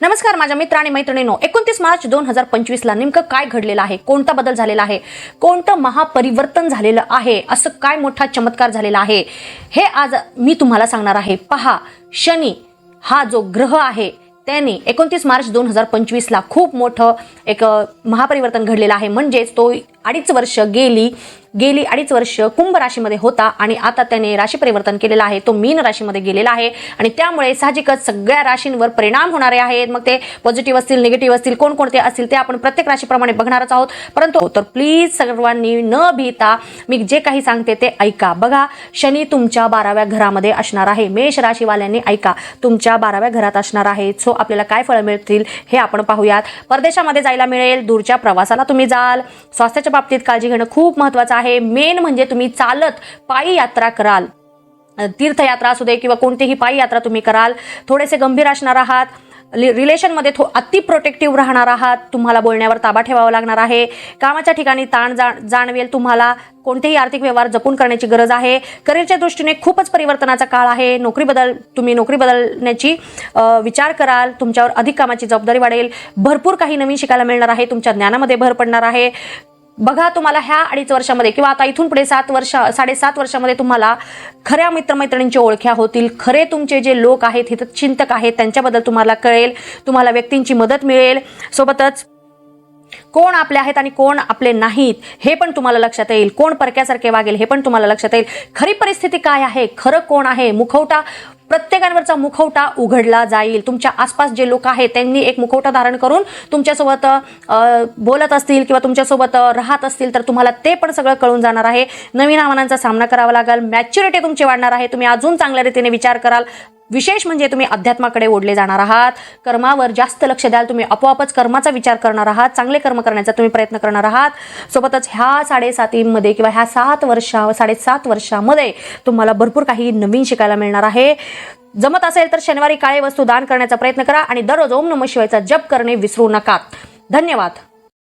नमस्कार माझ्या मित्र आणि मैत्रिणींनो, 29 मार्च 2025 ला नेमकं काय घडलेलं आहे, कोणता बदल झालेला आहे, कोणतं महापरिवर्तन झालेलं आहे, असं काय मोठा चमत्कार झालेला आहे, हे आज मी तुम्हाला सांगणार आहे. पहा, शनी हा जो ग्रह आहे त्याने 29 मार्च 2025 ला खूप मोठं एक महापरिवर्तन घडलेलं आहे. म्हणजेच तो गेली अडीच वर्ष कुंभ राशीमध्ये होता आणि आता त्याने राशी परिवर्तन केलेलं आहे. तो मीन राशीमध्ये गेलेला आहे आणि त्यामुळे साहजिकच सगळ्या राशींवर परिणाम होणारे आहेत. मग ते पॉझिटिव्ह असतील, निगेटिव्ह असतील, कोणकोणते असतील ते आपण प्रत्येक राशीप्रमाणे बघणारच आहोत. परंतु तर प्लीज सर्वांनी न भीता मी जे काही सांगते ते ऐका. बघा, शनी तुमच्या 12व्या घरामध्ये असणार आहे. मेष राशीवाल्यांनी ऐका, तुमच्या 12व्या घरात असणार आहे. सो आपल्याला काय फळ मिळतील हे आपण पाहूयात. परदेशामध्ये जायला मिळेल, दूरच्या प्रवासाला तुम्ही जाल, स्वास्थ्याच्या बाबतीत काळजी घेणं खूप महत्त्वाचं आहे. मेन म्हणजे तुम्ही चालत पायी यात्रा कराल, तीर्थयात्रा असू दे किंवा कोणतीही पायी यात्रा तुम्ही कराल. थोडेसे गंभीर असणार आहात, रिलेशनमध्ये अति प्रोटेक्टिव्ह राहणार आहात, तुम्हाला बोलण्यावर ताबा ठेवावा लागणार आहे. कामाच्या ठिकाणी ताण जाणवेल, तुम्हाला कोणतेही आर्थिक व्यवहार जपून करण्याची गरज आहे. करिअरच्या दृष्टीने खूपच परिवर्तनाचा काळ आहे. तुम्ही नोकरी बदलण्याची विचार कराल, तुमच्यावर अधिक कामाची जबाबदारी वाढेल, भरपूर काही नवीन शिकायला मिळणार आहे, तुमच्या ज्ञानामध्ये भर पडणार आहे. बघा, तुम्हाला ह्या 2.5 वर्षामध्ये किंवा आता इथून पुढे 7.5 वर्षामध्ये तुम्हाला खऱ्या मित्रमैत्रिणींच्या ओळख्या होतील. खरे तुमचे जे लोक आहेत, हितचिंतक आहेत, त्यांच्याबद्दल तुम्हाला कळेल. तुम्हाला व्यक्तींची मदत मिळेल. सोबतच कोण आपले आहेत आणि कोण आपले नाहीत हे पण तुम्हाला लक्षात येईल. कोण परक्यासारखे वागेल हे पण तुम्हाला लक्षात येईल. खरी परिस्थिती काय आहे, खरं कोण आहे, मुखवटा, प्रत्येकावरचा मुखवटा उघडला जाईल. तुमच्या आसपास जे लोक आहेत त्यांनी एक मुखवटा धारण करून तुमच्यासोबत बोलत असतील किंवा तुमच्यासोबत राहत असतील तर तुम्हाला ते पण सगळं कळून जाणार आहे. नवीन आव्हानांचा सामना करावा लागेल. मॅच्युरिटी तुमची वाढणार आहे. तुम्ही अजून चांगल्या रीतीने विचार कराल. विशेष म्हणजे तुम्ही अध्यात्माकडे ओढले जाणार आहात. कर्मावर जास्त लक्ष द्याल. तुम्ही आपोआपच कर्माचा विचार करणार आहात. चांगले कर्म करण्याचा तुम्ही प्रयत्न करणार आहात. सोबतच ह्या 7.5 किंवा ह्या 7.5 वर्षामध्ये तुम्हाला भरपूर काही नवीन शिकायला मिळणार आहे. जमत असेल तर शनिवारी काळे वस्तू दान करण्याचा प्रयत्न करा आणि दररोज ओम नमः शिवायचा जप करणे विसरू नका. धन्यवाद.